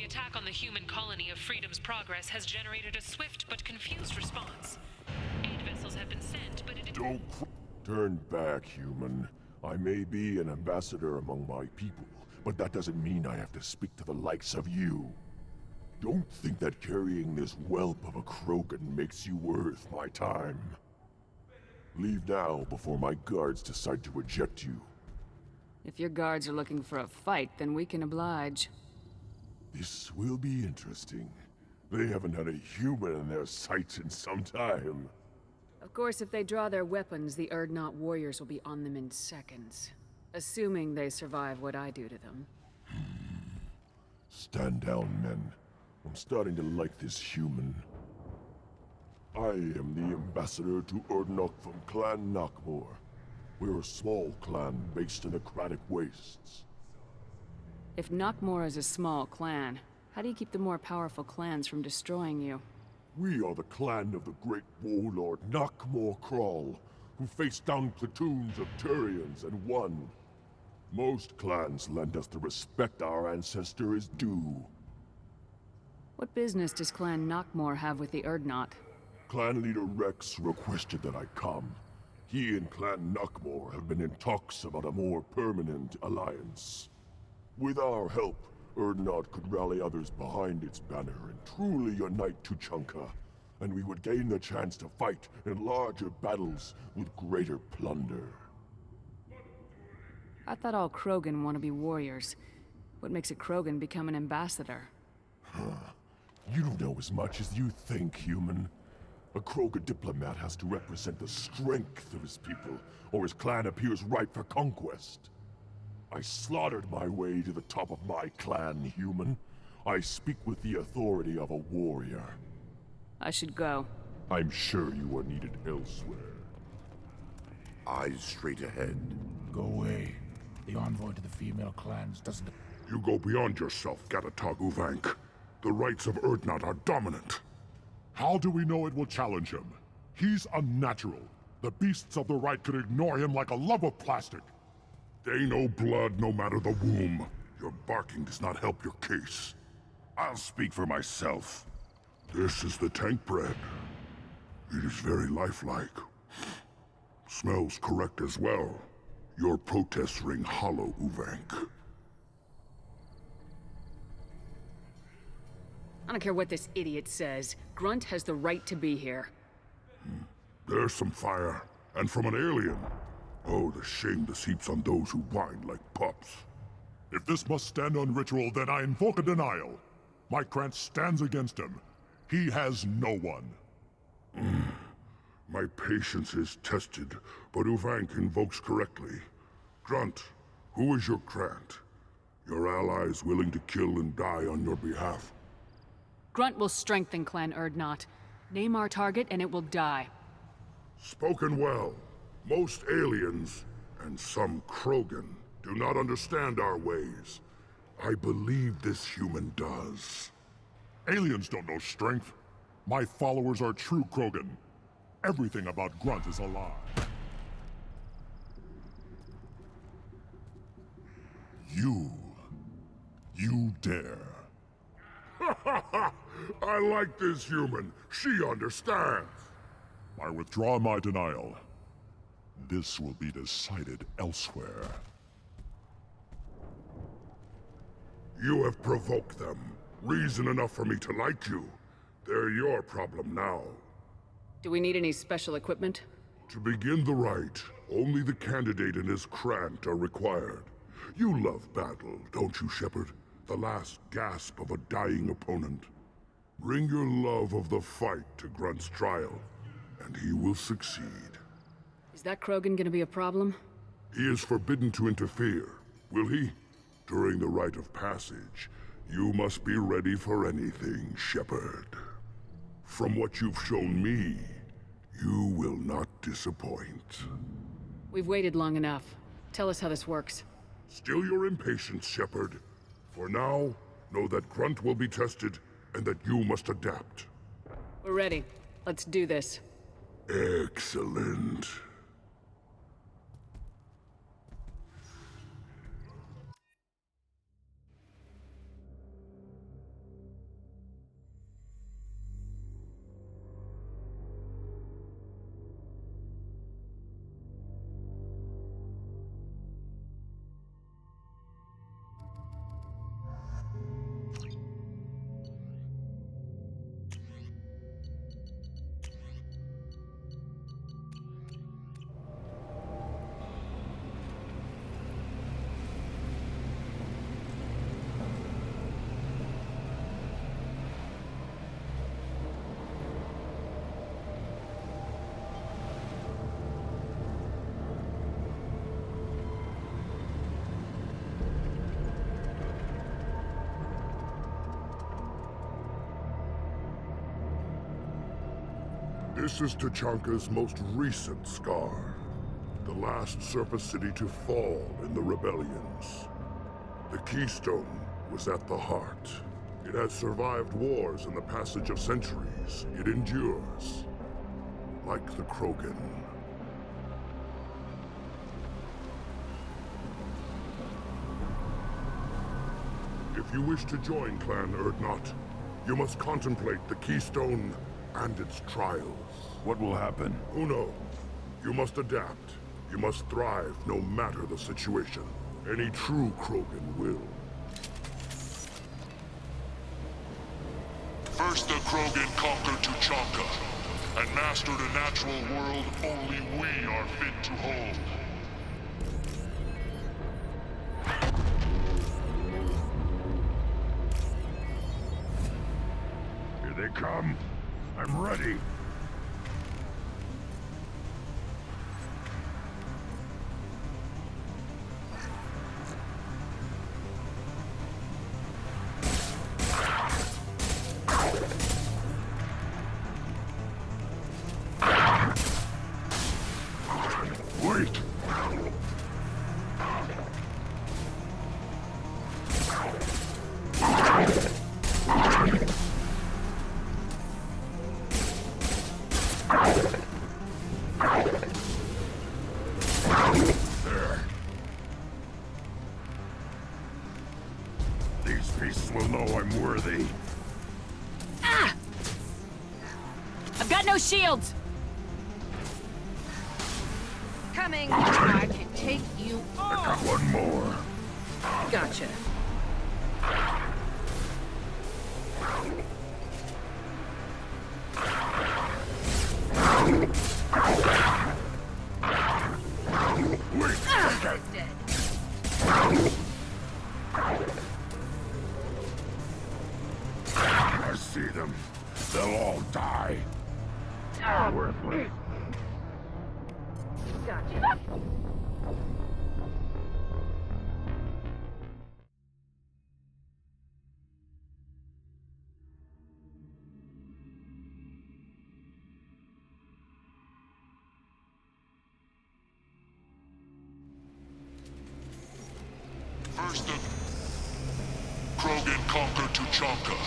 attack on the human colony of Freedom's Progress has generated a swift but confused response. Aid vessels have been sent, but it... Don't turn back, human. I may be an ambassador among my people, but that doesn't mean I have to speak to the likes of you. Don't think that carrying this whelp of a Krogan makes you worth my time. Leave now before my guards decide to eject you. If your guards are looking for a fight, then we can oblige. This will be interesting. They haven't had a human in their sights in some time. Of course, if they draw their weapons, the Urdnot warriors will be on them in seconds. Assuming they survive what I do to them. Stand down, men. I'm starting to like this human. I am the ambassador to Urdnot from Clan Nockmaar. We're a small clan based in the Kranich Wastes. If Nockmaar is a small clan, how do you keep the more powerful clans from destroying you? We are the clan of the great warlord Nockmaar Krall, who faced down platoons of Turians and won. Most clans lend us the respect our ancestor is due. What business does Clan Nockmaar have with the Urdnot? Clan leader Rex requested that I come. He and Clan Nockmaar have been in talks about a more permanent alliance. With our help, Urdnot could rally others behind its banner and truly unite Tuchanka, and we would gain the chance to fight in larger battles with greater plunder. I thought all Krogan want to be warriors. What makes a Krogan become an ambassador? You don't know as much as you think, human. A Krogan diplomat has to represent the strength of his people, or his clan appears ripe for conquest. I slaughtered my way to the top of my clan, human. I speak with the authority of a warrior. I should go. I'm sure you are needed elsewhere. Eyes straight ahead. Go away. The envoy to the female clans doesn't... You go beyond yourself, Gatatog Uvank. The rights of Urdnot are dominant. How do we know it will challenge him? He's unnatural. The beasts of the right could ignore him like a lump of plastic. They know blood no matter the womb. Your barking does not help your case. I'll speak for myself. This is the tank bread. It is very lifelike. Smells correct as well. Your protests ring hollow, Uvank. I don't care what this idiot says. Grunt has the right to be here. There's some fire, and from an alien. Oh, the shame this heaps on those who whine like pups. If this must stand on ritual, then I invoke a denial. My Krant stands against him. He has no one. My patience is tested, but Uvank invokes correctly. Grunt, who is your Krant? Your allies willing to kill and die on your behalf? Grunt will strengthen Clan Urdnot. Name our target and it will die. Spoken well. Most aliens, and some Krogan, do not understand our ways. I believe this human does. Aliens don't know strength. My followers are true Krogan. Everything about Grunt is a lie. You dare. I like this human. She understands. I withdraw my denial. This will be decided elsewhere. You have provoked them. Reason enough for me to like you. They're your problem now. Do we need any special equipment? To begin the rite, only the candidate and his Krant are required. You love battle, don't you, Shepard? The last gasp of a dying opponent. Bring your love of the fight to Grunt's trial, and he will succeed. Is that Krogan gonna be a problem? He is forbidden to interfere, will he? During the rite of passage, you must be ready for anything, Shepard. From what you've shown me, you will not disappoint. We've waited long enough. Tell us how this works. Still your impatience, Shepard. For now, know that Grunt will be tested, and that you must adapt. We're ready. Let's do this. Excellent. This is Tuchanka's most recent scar. The last surface city to fall in the rebellions. The Keystone was at the heart. It has survived wars and the passage of centuries. It endures. Like the Krogan. If you wish to join Clan Urdnot, you must contemplate the Keystone and its trials. What will happen? Who knows? You must adapt. You must thrive no matter the situation. Any true Krogan will. First the Krogan conquered Tuchanka, and mastered a natural world only we are fit to hold. Here they come. I'm ready. Wait! There. These beasts will know I'm worthy. I've got no shields! Coming! I can take you I on! got one more. Gotcha. Wait, okay. Dead. I see them. They'll all die. Worthless. Gotcha. First the Krogan conquered Tuchanka,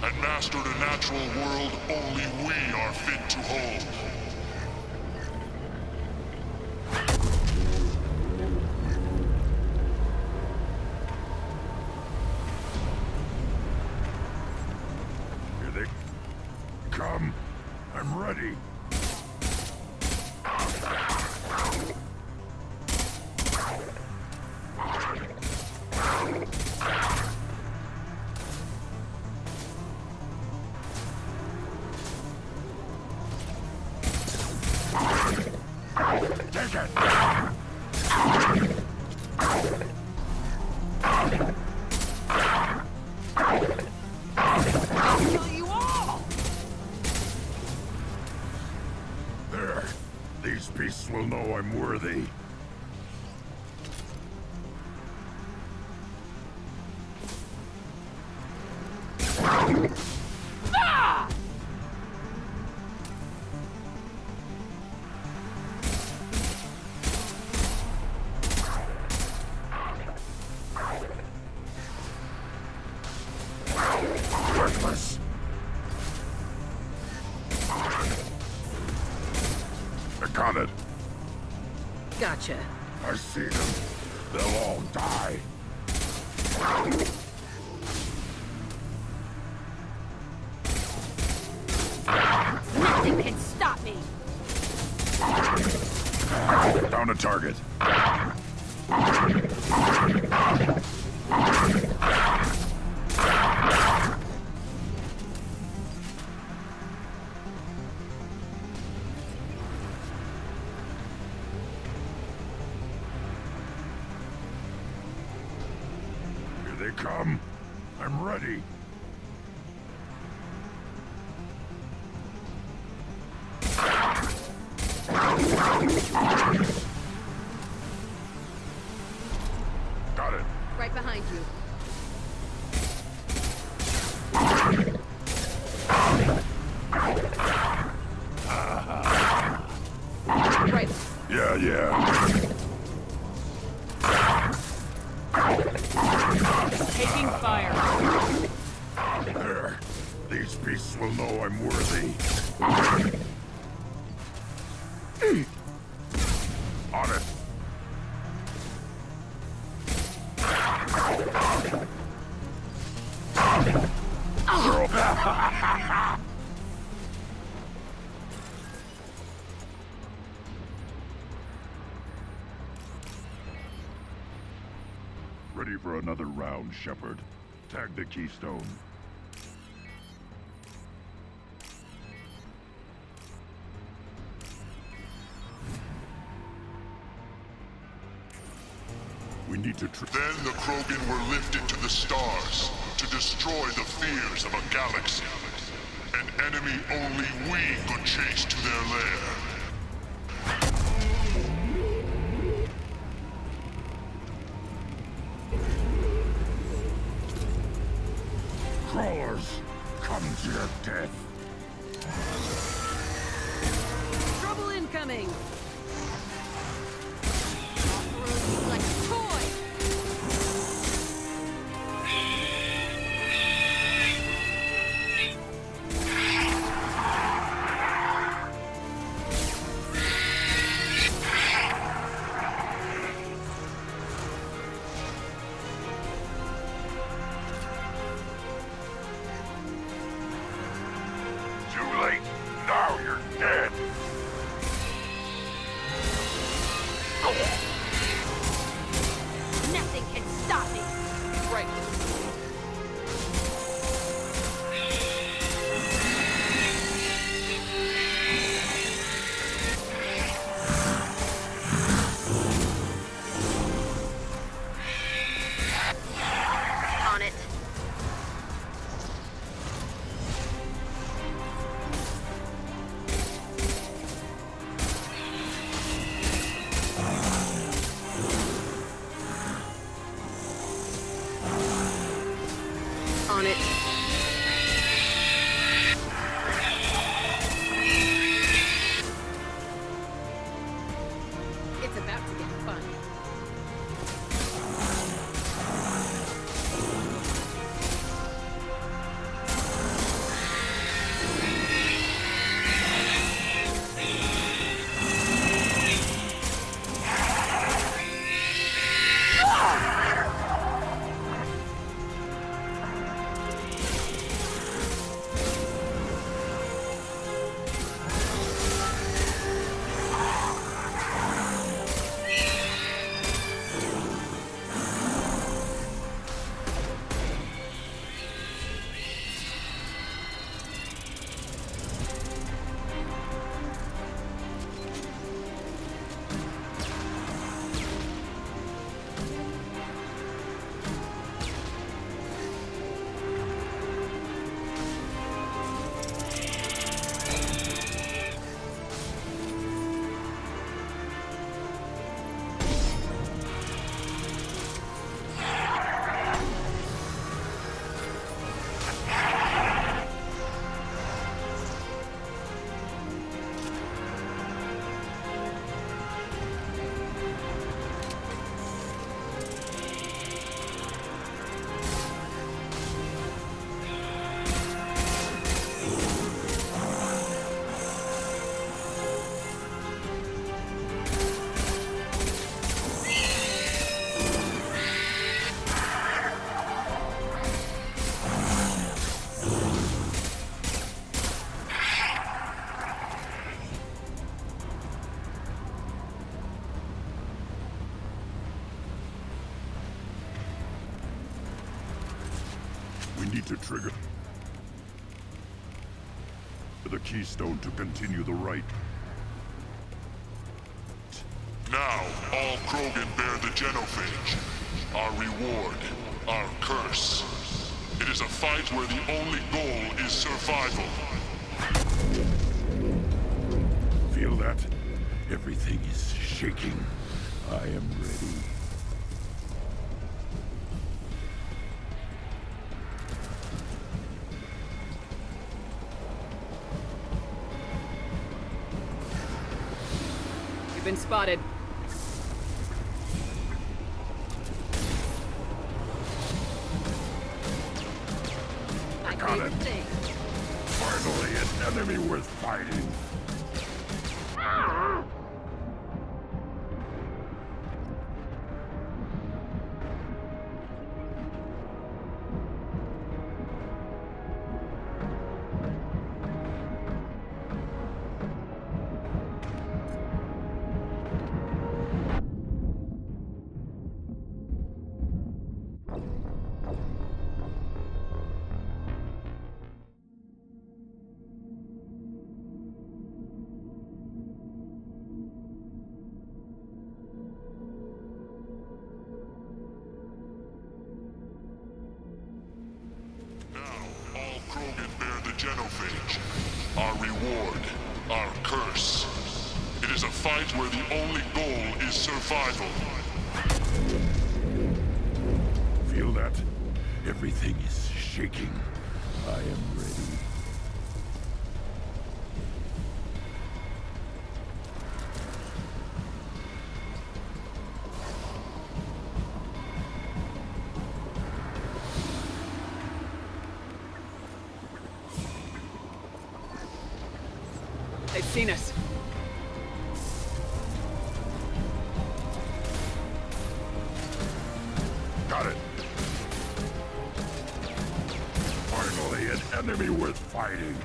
and mastered a natural world only we are fit to hold. Here they come. I'm ready. Take it! Kill you all! There. These beasts will know I'm worthy. Worthless. I got it. Gotcha. I see them. They'll all die. Nothing can stop me! Down to target. Here they come. I'm ready. Got it. Right behind you. yeah. Taking fire. There. These beasts will know I'm worthy. On it. Ready for another round, Shepard. Tag the keystone. We need to Then the Krogan were lifted to the stars to destroy the fears of a galaxy. An enemy only we could chase to their lair. Crawlers, come to your death. Trouble incoming! Like a toy! Too late. Now you're dead. Nothing can stop me! Right. On it. On it. It's about to get fun. We need to trigger the keystone to continue the right. Now, all Krogan bear the Genophage. Our reward, our curse. It is a fight where the only goal is survival. Feel that? Everything is shaking. I am ready. You've been spotted. favorite thing. Finally, an enemy worth fighting. All Krogan bear the genophage. Our reward, our curse. It is a fight where the only goal is survival. Feel that? Everything is shaking. I am ready. They've seen us. Got it. Finally, an enemy worth fighting.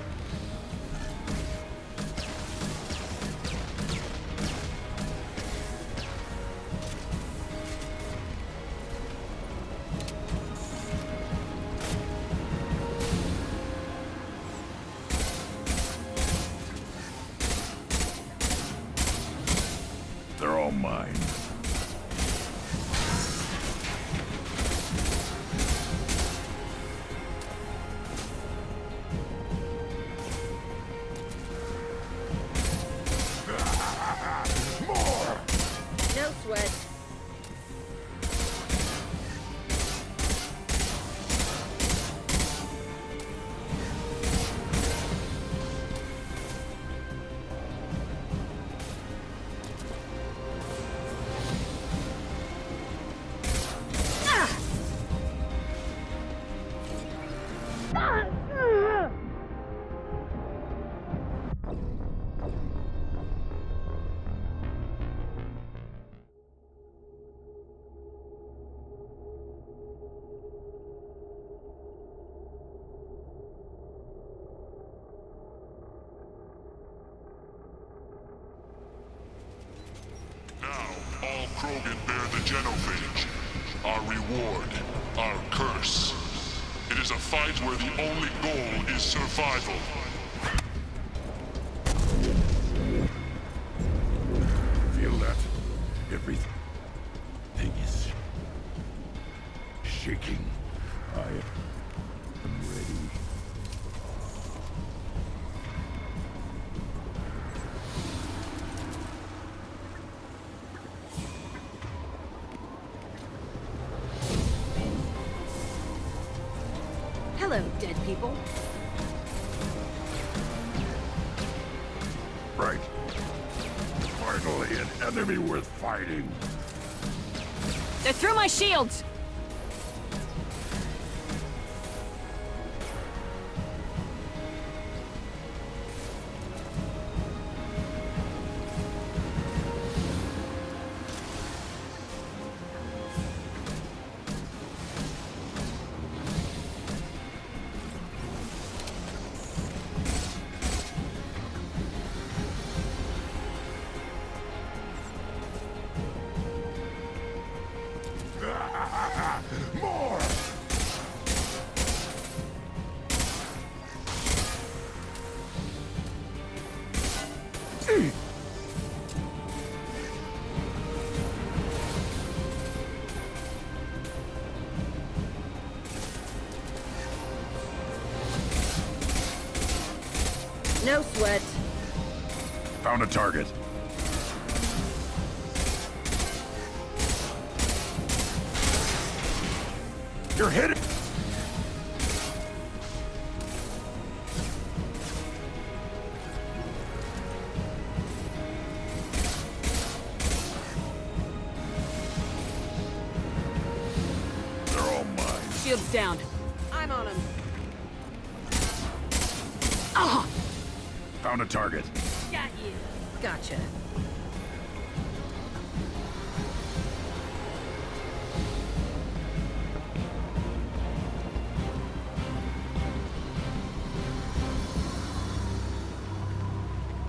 They're all mine. More! No sweat. Now, all Krogan bear the genophage. Our reward, our curse. It is a fight where the only goal is survival. Feel that? Everything is shaking. I am ready. Hello, dead people. Right. Finally, an enemy worth fighting. They're through my shields! More! No sweat. Found a target. You're hitting. They're all mine. Shields down. I'm on him. Found a target. Got you. Gotcha.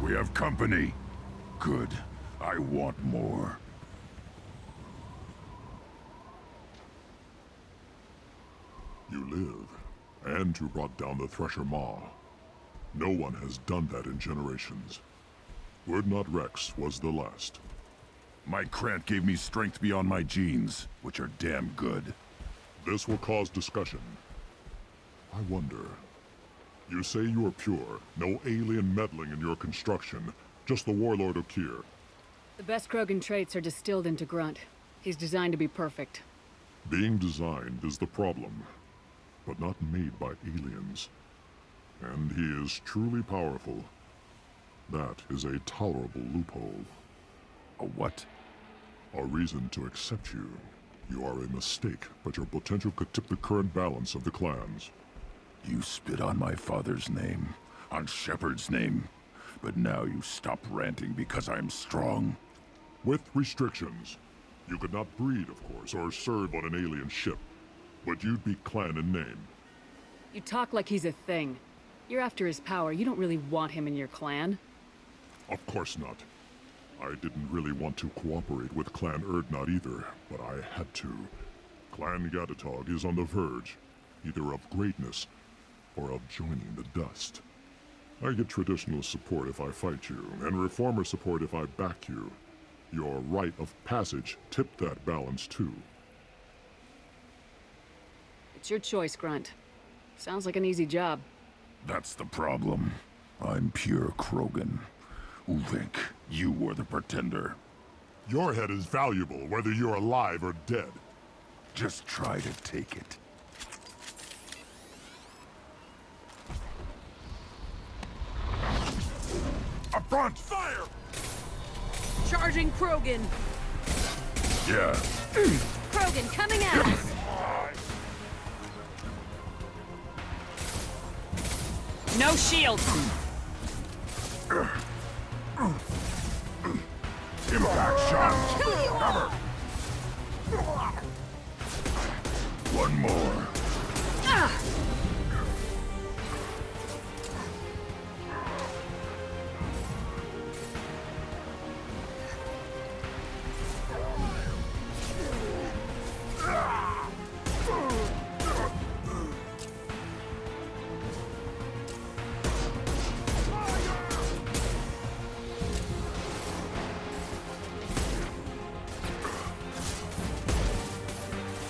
We have company. Good. I want more. You live, and you brought down the Thresher Maw. No one has done that in generations. Urdnot Rex was the last. My Krant gave me strength beyond my genes, which are damn good. This will cause discussion. I wonder. You say you are pure, no alien meddling in your construction, just the Warlord Okeer. The best Krogan traits are distilled into Grunt. He's designed to be perfect. Being designed is the problem, but not made by aliens. And he is truly powerful. That is a tolerable loophole. A what? A reason to accept you. You are a mistake, but your potential could tip the current balance of the clans. You spit on my father's name, on Shepard's name, but now you stop ranting because I'm strong. With restrictions. You could not breed, of course, or serve on an alien ship. But you'd be clan in name. You talk like he's a thing. You're after his power. You don't really want him in your clan. Of course not. I didn't really want to cooperate with Clan Urdnot either, but I had to. Clan Gatatog is on the verge, either of greatness or of joining the dust. I get traditional support if I fight you, and reformer support if I back you. Your rite of passage tipped that balance too. It's your choice, Grunt. Sounds like an easy job. That's the problem. I'm pure Krogan. Uvink, you were the pretender. Your head is valuable, whether you're alive or dead. Just try to take it. Up front! Fire! Charging Krogan. Yeah. Krogan coming at us. No shield! Impact shot! Cover! One more.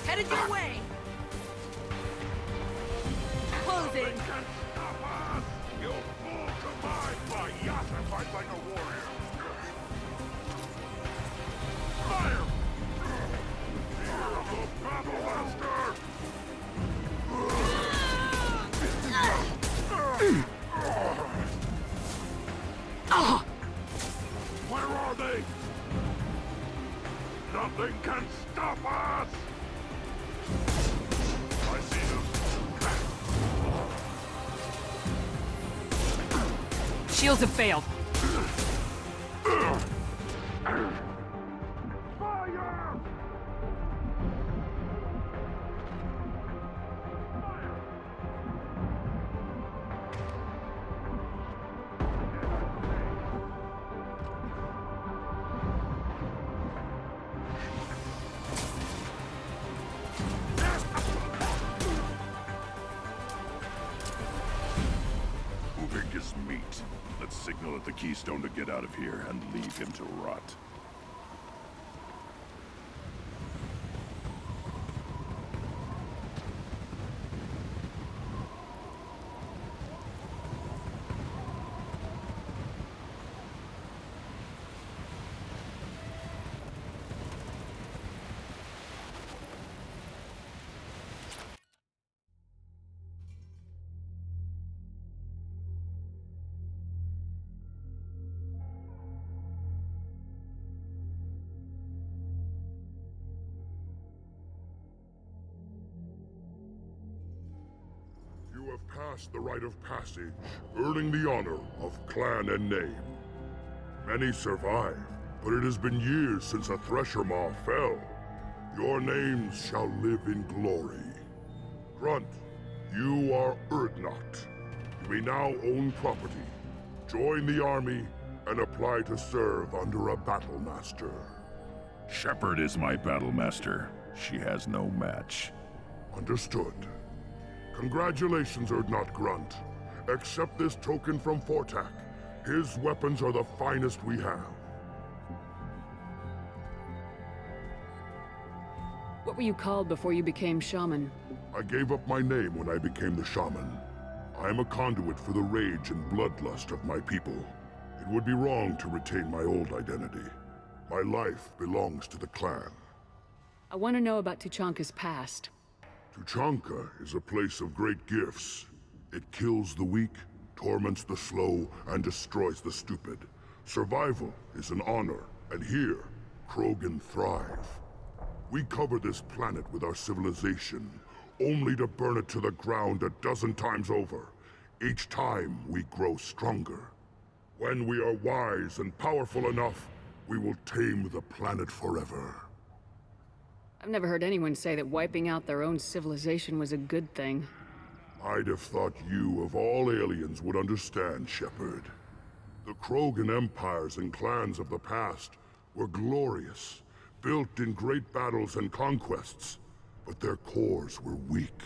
Headed your way. Closing. You'll fall to my Yata fight like a warrior. Fire! Fear of the Battle Master! Where are they? Nothing can stop us! I see them. Shields have failed. Fire! Uvink is meat. Let's signal at the Keystone to get out of here and leave him to rot. You have passed the rite of passage, earning the honor of clan and name. Many survive, but it has been years since a Thresher Maw fell. Your names shall live in glory. Grunt, you are Urdnot. You may now own property, join the army, and apply to serve under a battle master. Shepard is my battle master. She has no match. Understood. Congratulations, Urdnot Grunt. Accept this token from Fortak. His weapons are the finest we have. What were you called before you became shaman? I gave up my name when I became the shaman. I am a conduit for the rage and bloodlust of my people. It would be wrong to retain my old identity. My life belongs to the clan. I want to know about Tuchanka's past. Tuchanka is a place of great gifts. It kills the weak, torments the slow, and destroys the stupid. Survival is an honor, and here, Krogan thrive. We cover this planet with our civilization, only to burn it to the ground a dozen times over. Each time, we grow stronger. When we are wise and powerful enough, we will tame the planet forever. I've never heard anyone say that wiping out their own civilization was a good thing. I'd have thought you, of all aliens, would understand, Shepard. The Krogan empires and clans of the past were glorious, built in great battles and conquests, but their cores were weak.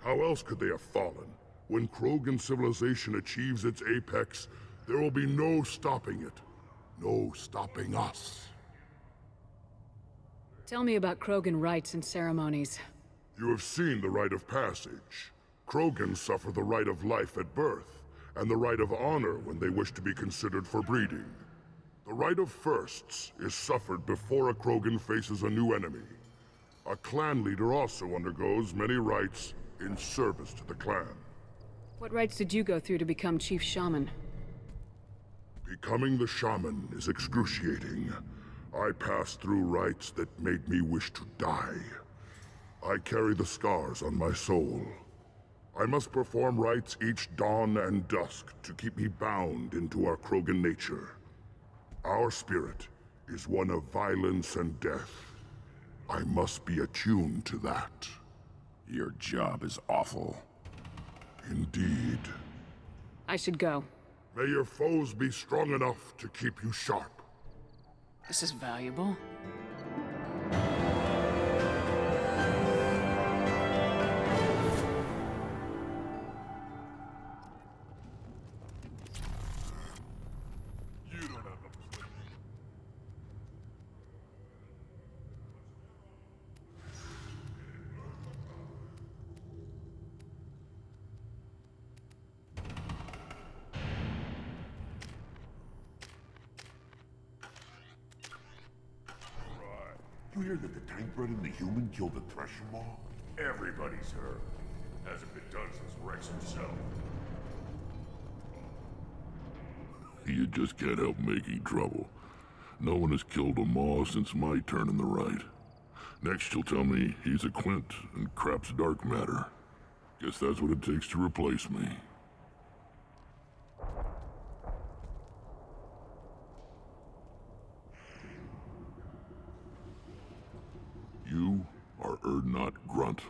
How else could they have fallen? When Krogan civilization achieves its apex, there will be no stopping it. No stopping us. Tell me about Krogan rites and ceremonies. You have seen the rite of passage. Krogan suffer the rite of life at birth, and the rite of honor when they wish to be considered for breeding. The rite of firsts is suffered before a Krogan faces a new enemy. A clan leader also undergoes many rites in service to the clan. What rites did you go through to become Chief Shaman? Becoming the shaman is excruciating. I passed through rites that made me wish to die. I carry the scars on my soul. I must perform rites each dawn and dusk to keep me bound into our Krogan nature. Our spirit is one of violence and death. I must be attuned to that. Your job is awful. Indeed. I should go. May your foes be strong enough to keep you sharp. This is valuable. You hear that the tank bred and the human killed the Thresher Maw? Everybody's heard. Hasn't been done since Rex himself. You just can't help making trouble. No one has killed a Maw since my turn in the right. Next you'll tell me he's a Quint and crap's dark matter. Guess that's what it takes to replace me. You are Urdnot Grunt.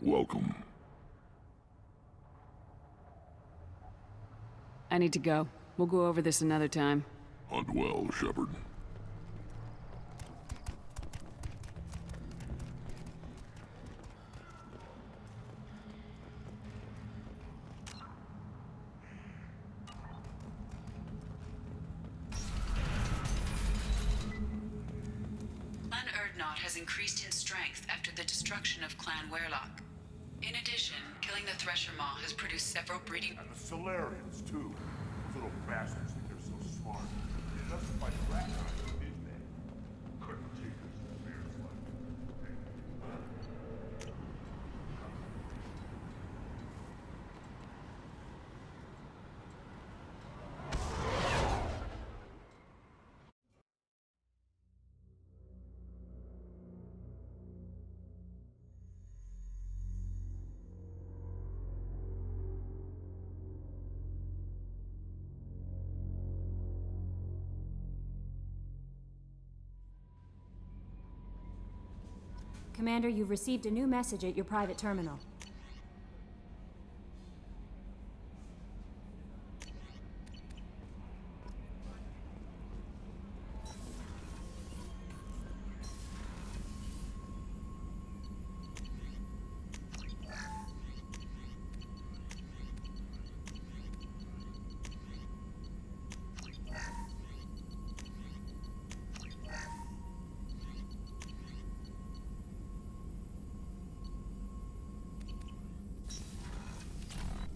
Welcome. I need to go. We'll go over this another time. Hunt well, Shepard. Clan Urdnot has increased in strength after the destruction of Clan Werlock. In addition, killing the Thresher Maw has produced several breeding... And the Solarians, too. Those little bastards think they're so smart. They justified Ragnar, didn't they? Couldn't take us to the bear's life. Commander, you've received a new message at your private terminal.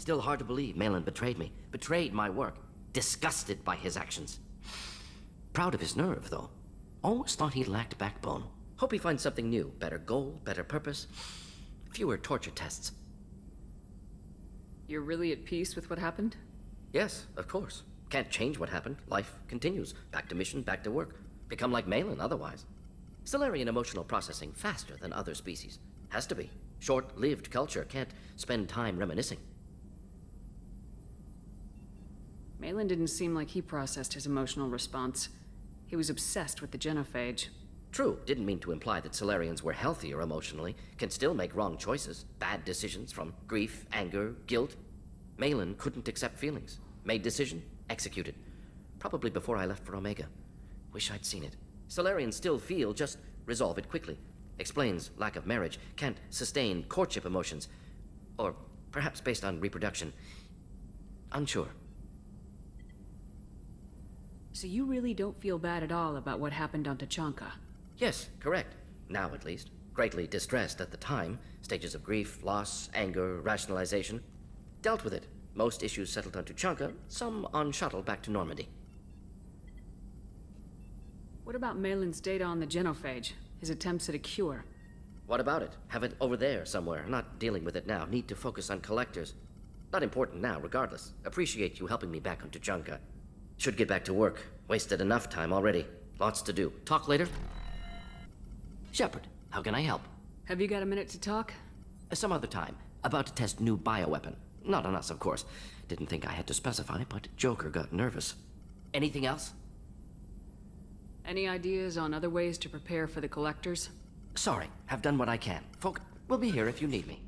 Still hard to believe Malin betrayed me. Betrayed my work. Disgusted by his actions. Proud of his nerve, though. Almost thought he lacked backbone. Hope he finds something new. Better goal, better purpose. Fewer torture tests. You're really at peace with what happened? Yes, of course. Can't change what happened. Life continues. Back to mission, back to work. Become like Malin otherwise. Salarian emotional processing faster than other species. Has to be. Short-lived culture. Can't spend time reminiscing. Malin didn't seem like he processed his emotional response. He was obsessed with the genophage. True, didn't mean to imply that Salarians were healthier emotionally, can still make wrong choices, bad decisions from grief, anger, guilt. Malin couldn't accept feelings. Made decision, executed. Probably before I left for Omega. Wish I'd seen it. Salarians still feel, just resolve it quickly. Explains lack of marriage, can't sustain courtship emotions. Or perhaps based on reproduction. Unsure. So you really don't feel bad at all about what happened on Tuchanka? Yes, correct. Now at least. Greatly distressed at the time. Stages of grief, loss, anger, rationalization. Dealt with it. Most issues settled on Tuchanka, some on shuttle back to Normandy. What about Malin's data on the genophage? His attempts at a cure? What about it? Have it over there somewhere. Not dealing with it now. Need to focus on collectors. Not important now, regardless. Appreciate you helping me back on Tuchanka. Should get back to work. Wasted enough time already. Lots to do. Talk later? Shepard, how can I help? Have you got a minute to talk? Some other time. About to test new bioweapon. Not on us, of course. Didn't think I had to specify, but Joker got nervous. Anything else? Any ideas on other ways to prepare for the collectors? Sorry, have done what I can. Folk, we'll be here if you need me.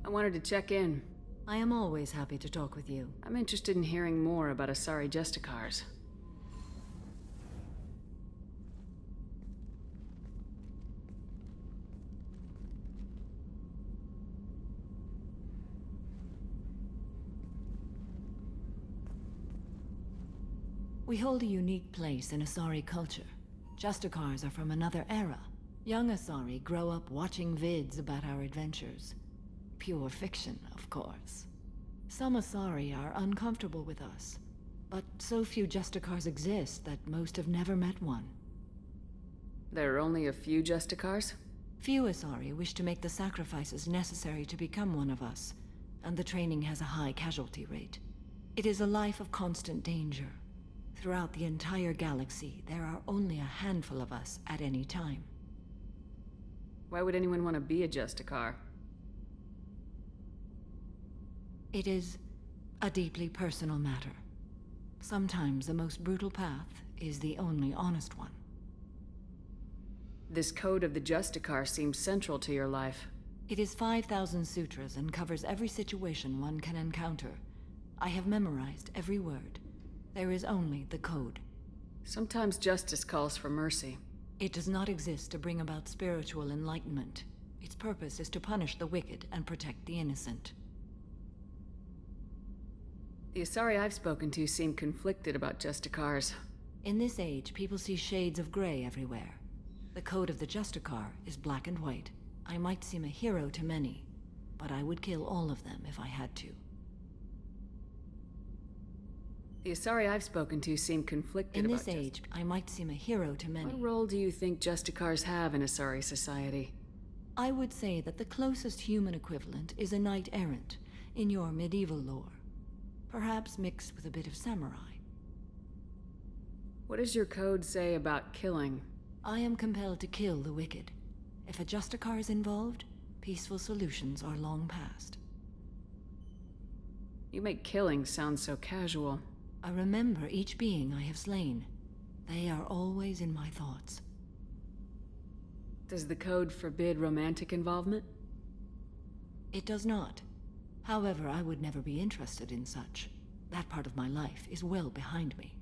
I wanted to check in. I am always happy to talk with you. I'm interested in hearing more about Asari Justicars. We hold a unique place in Asari culture. Justicars are from another era. Young Asari grow up watching vids about our adventures. Pure fiction, of course. Some Asari are uncomfortable with us, but so few Justicars exist that most have never met one. There are only a few Justicars? Few Asari wish to make the sacrifices necessary to become one of us, and the training has a high casualty rate. It is a life of constant danger. Throughout the entire galaxy, there are only a handful of us at any time. Why would anyone want to be a Justicar? It is a deeply personal matter. Sometimes the most brutal path is the only honest one. This code of the Justicar seems central to your life. It is 5,000 sutras and covers every situation one can encounter. I have memorized every word. There is only the code. Sometimes justice calls for mercy. It does not exist to bring about spiritual enlightenment. Its purpose is to punish the wicked and protect the innocent. The Asari I've spoken to seem conflicted about Justicars. In this age, people see shades of gray everywhere. The code of the Justicar is black and white. I might seem a hero to many, but I would kill all of them if I had to. The Asari I've spoken to seem conflicted In about this age, I might seem a hero to many. What role do you think Justicars have in Asari society? I would say that the closest human equivalent is a knight-errant in your medieval lore. Perhaps mixed with a bit of samurai. What does your code say about killing? I am compelled to kill the wicked. If a Justicar is involved, peaceful solutions are long past. You make killing sound so casual. I remember each being I have slain. They are always in my thoughts. Does the code forbid romantic involvement? It does not. However, I would never be interested in such. That part of my life is well behind me.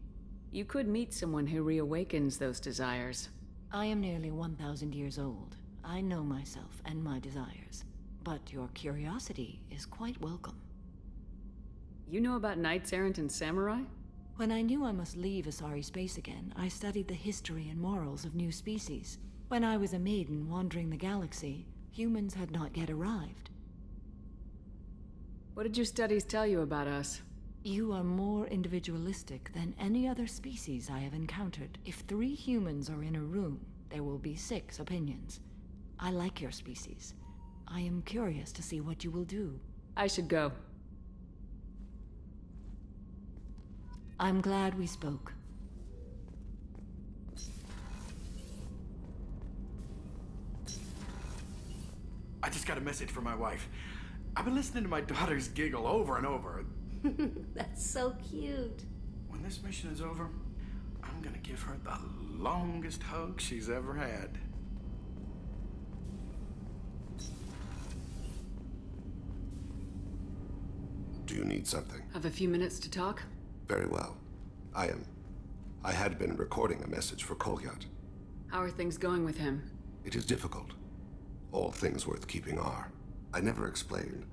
You could meet someone who reawakens those desires. I am nearly 1,000 years old. I know myself and my desires. But your curiosity is quite welcome. You know about knights errant and samurai? When I knew I must leave Asari space again, I studied the history and morals of new species. When I was a maiden wandering the galaxy, humans had not yet arrived. What did your studies tell you about us? You are more individualistic than any other species I have encountered. If 3 humans are in a room, there will be 6 opinions. I like your species. I am curious to see what you will do. I should go. I'm glad we spoke. I just got a message from my wife. I've been listening to my daughters giggle over and over. That's so cute. When this mission is over, I'm gonna give her the longest hug she's ever had. Do you need something? Have a few minutes to talk? Very well. I had been recording a message for Kolyat. How are things going with him? It is difficult. All things worth keeping are. I never explained.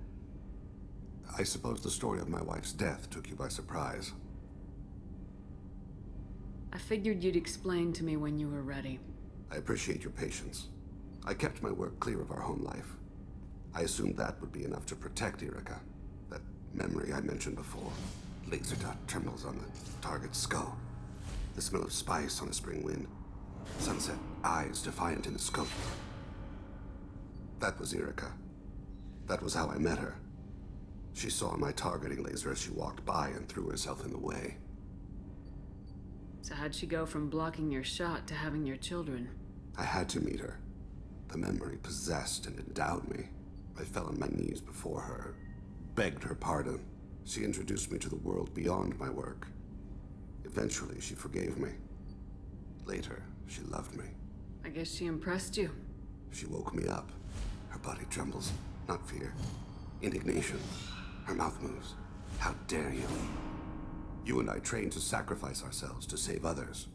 I suppose the story of my wife's death took you by surprise. I figured you'd explain to me when you were ready. I appreciate your patience. I kept my work clear of our home life. I assumed that would be enough to protect Erica. That memory I mentioned before. Laser dot trembles on the target's skull. The smell of spice on a spring wind. Sunset eyes defiant in the scope. That was Erica. That was how I met her. She saw my targeting laser as she walked by and threw herself in the way. So how'd she go from blocking your shot to having your children? I had to meet her. The memory possessed and endowed me. I fell on my knees before her, begged her pardon. She introduced me to the world beyond my work. Eventually, she forgave me. Later, she loved me. I guess she impressed you. She woke me up. Her body trembles. Not fear. Indignation. Her mouth moves. How dare you? You and I trained to sacrifice ourselves to save others.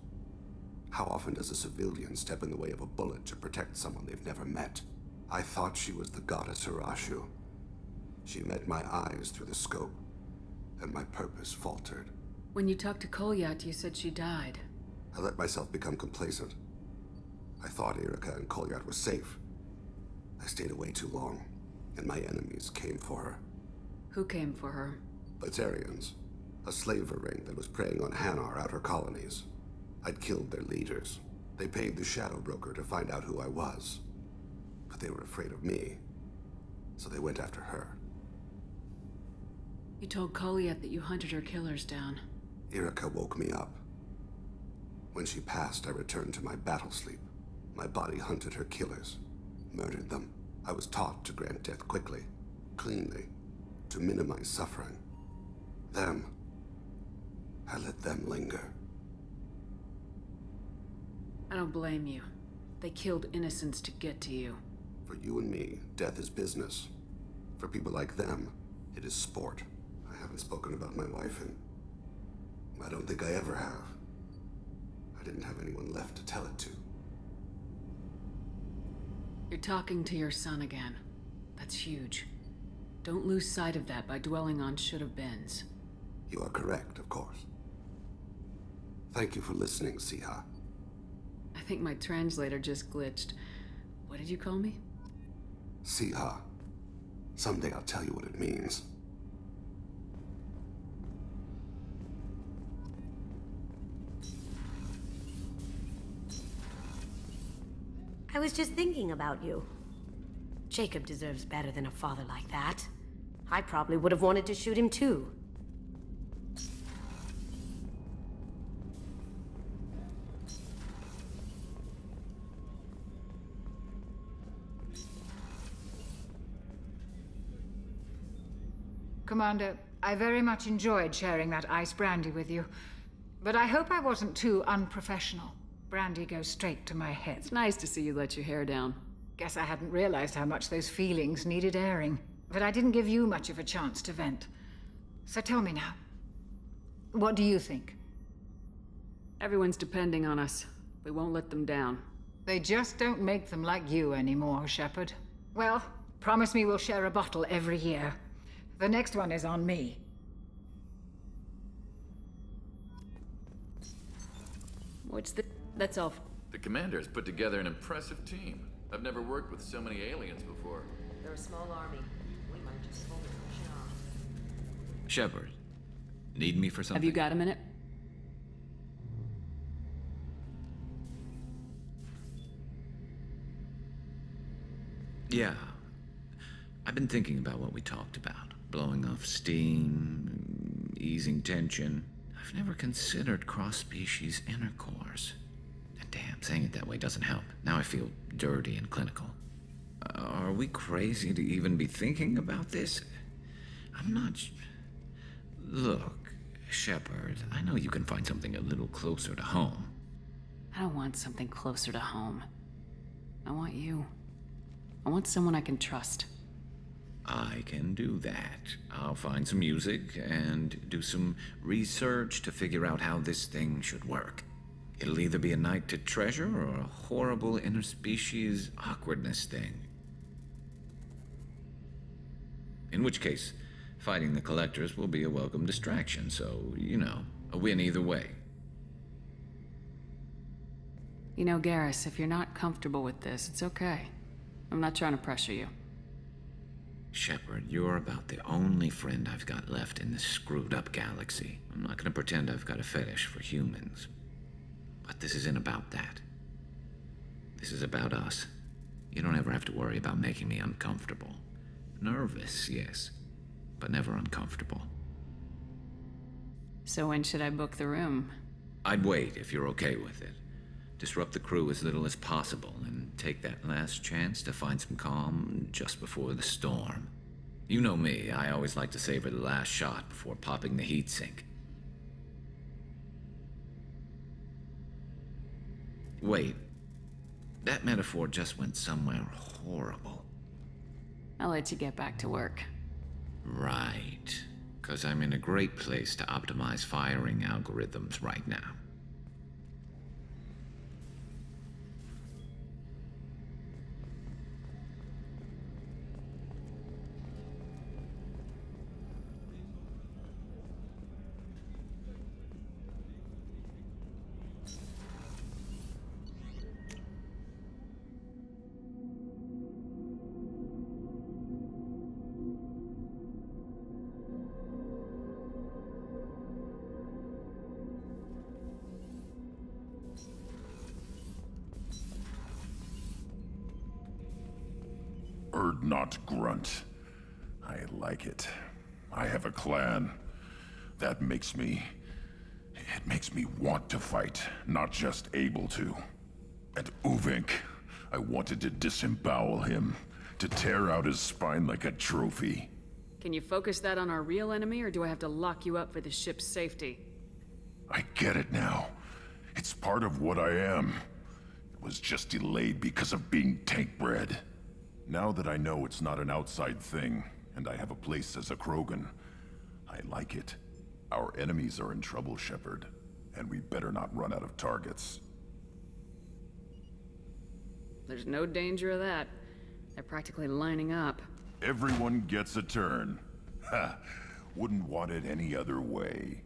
How often does a civilian step in the way of a bullet to protect someone they've never met? I thought she was the goddess Hirashu. She met my eyes through the scope, and my purpose faltered. When you talked to Kolyat, you said she died. I let myself become complacent. I thought Erica and Kolyat were safe. I stayed away too long, and my enemies came for her. Who came for her? Batarians. A slaver ring that was preying on Hanar outer colonies. I'd killed their leaders. They paid the Shadow Broker to find out who I was. But they were afraid of me, so they went after her. You told Kolyat that you hunted her killers down. Erica woke me up. When she passed, I returned to my battle sleep. My body hunted her killers, murdered them. I was taught to grant death quickly, cleanly, to minimize suffering. I let them linger. I don't blame you. They killed innocents to get to you. For you and me, death is business. For people like them, it is sport. I haven't spoken about my wife, and I don't think I ever have. I didn't have anyone left to tell it to. You're talking to your son again. That's huge. Don't lose sight of that by dwelling on should-have-beens. You are correct, of course. Thank you for listening, Siha. I think my translator just glitched. What did you call me? Siha. Someday I'll tell you what it means. I was just thinking about you. Jacob deserves better than a father like that. I probably would have wanted to shoot him too. Commander, I very much enjoyed sharing that ice brandy with you. But I hope I wasn't too unprofessional. Brandy goes straight to my head. It's nice to see you let your hair down. Guess I hadn't realized how much those feelings needed airing. But I didn't give you much of a chance to vent. So tell me now, what do you think? Everyone's depending on us. We won't let them down. They just don't make them like you anymore, Shepard. Well, promise me we'll share a bottle every year. The next one is on me. That's all. The commander's put together an impressive team. I've never worked with so many aliens before. They're a small army. We might just hold it off. Shepard, need me for something? Have you got a minute? Yeah. I've been thinking about what we talked about. Blowing off steam, easing tension. I've never considered cross-species intercourse. And damn, saying it that way doesn't help. Now I feel dirty and clinical. Are we crazy to even be thinking about this? I'm not... Look, Shepard, I know you can find something a little closer to home. I don't want something closer to home. I want you. I want someone I can trust. I can do that. I'll find some music and do some research to figure out how this thing should work. It'll either be a night to treasure or a horrible interspecies awkwardness thing. In which case, fighting the Collectors will be a welcome distraction, so, you know, a win either way. You know, Garrus, if you're not comfortable with this, it's okay. I'm not trying to pressure you. Shepard, you're about the only friend I've got left in this screwed-up galaxy. I'm not gonna pretend I've got a fetish for humans. But this isn't about that. This is about us. You don't ever have to worry about making me uncomfortable. Nervous, yes, but never uncomfortable. So when should I book the room? I'd wait if you're okay with it. Disrupt the crew as little as possible and take that last chance to find some calm just before the storm. You know me, I always like to savor the last shot before popping the heatsink. Wait, that metaphor just went somewhere horrible. I'll let you get back to work. Right, 'cause I'm in a great place to optimize firing algorithms right now. Urdnot grunt. I like it. I have a clan. That makes me... It makes me want to fight, not just able to. And Uvink, I wanted to disembowel him, to tear out his spine like a trophy. Can you focus that on our real enemy, or do I have to lock you up for the ship's safety? I get it now. It's part of what I am. It was just delayed because of being tank-bred. Now that I know it's not an outside thing, and I have a place as a Krogan, I like it. Our enemies are in trouble, Shepard, and we better not run out of targets. There's no danger of that. They're practically lining up. Everyone gets a turn. Ha! Wouldn't want it any other way.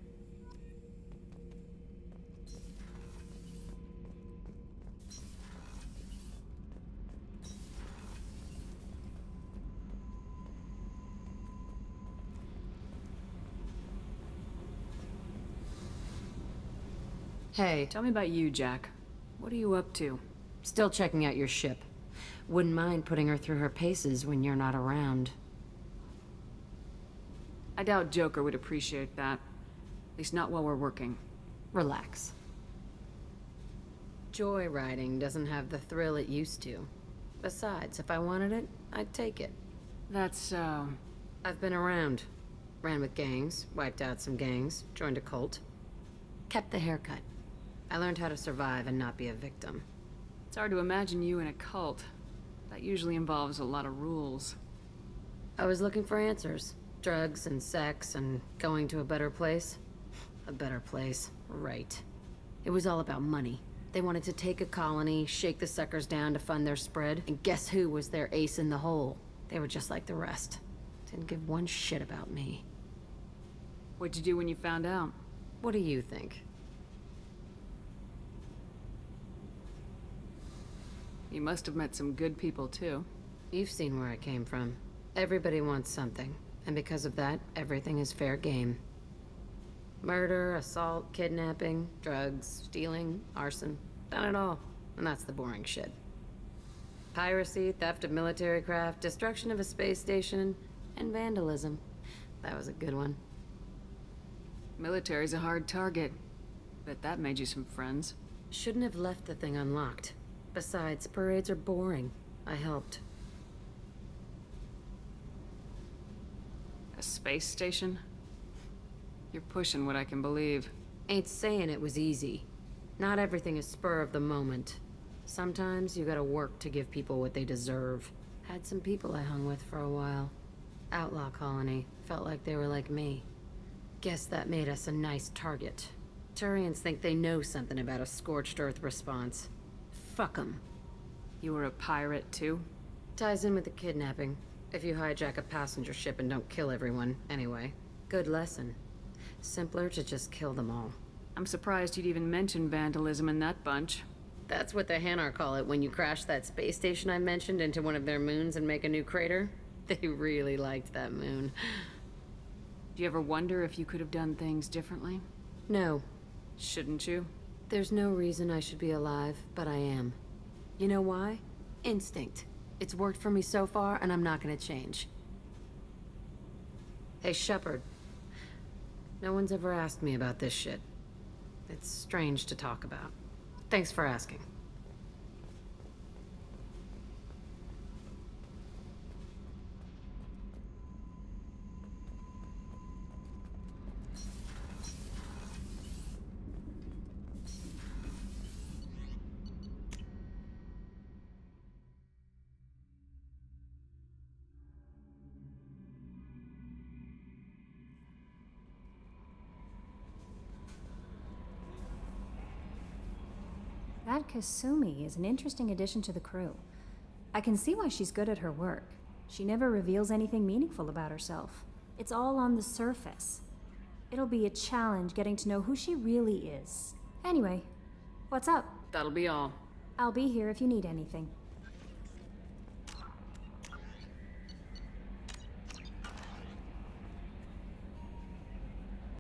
Hey. Tell me about you, Jack. What are you up to? Still checking out your ship. Wouldn't mind putting her through her paces when you're not around. I doubt Joker would appreciate that. At least not while we're working. Relax. Joyriding doesn't have the thrill it used to. Besides, if I wanted it, I'd take it. That's so... I've been around. Ran with gangs, wiped out some gangs, joined a cult. Kept the haircut. I learned how to survive and not be a victim. It's hard to imagine you in a cult. That usually involves a lot of rules. I was looking for answers. Drugs and sex and going to a better place. A better place, right. It was all about money. They wanted to take a colony, shake the suckers down to fund their spread, and guess who was their ace in the hole? They were just like the rest. Didn't give one shit about me. What'd you do when you found out? What do you think? You must have met some good people, too. You've seen where I came from. Everybody wants something, and because of that, everything is fair game. Murder, assault, kidnapping, drugs, stealing, arson. Done it all. And that's the boring shit. Piracy, theft of military craft, destruction of a space station, and vandalism. That was a good one. Military's a hard target. Bet that made you some friends. Shouldn't have left the thing unlocked. Besides, parades are boring. I helped. A space station? You're pushing what I can believe. Ain't saying it was easy. Not everything is spur of the moment. Sometimes you gotta work to give people what they deserve. Had some people I hung with for a while. Outlaw colony. Felt like they were like me. Guess that made us a nice target. Turians think they know something about a scorched earth response. Fuck 'em. You were a pirate, too? Ties in with the kidnapping. If you hijack a passenger ship and don't kill everyone, anyway. Good lesson. Simpler to just kill them all. I'm surprised you'd even mention vandalism in that bunch. That's what the Hanar call it when you crash that space station I mentioned into one of their moons and make a new crater. They really liked that moon. Do you ever wonder if you could have done things differently? No. Shouldn't you? There's no reason I should be alive, but I am. You know why? Instinct. It's worked for me so far, and I'm not gonna change. Hey, Shepard. No one's ever asked me about this shit. It's strange to talk about. Thanks for asking. That Kasumi is an interesting addition to the crew. I can see why she's good at her work. She never reveals anything meaningful about herself. It's all on the surface. It'll be a challenge getting to know who she really is. Anyway, what's up? That'll be all. I'll be here if you need anything.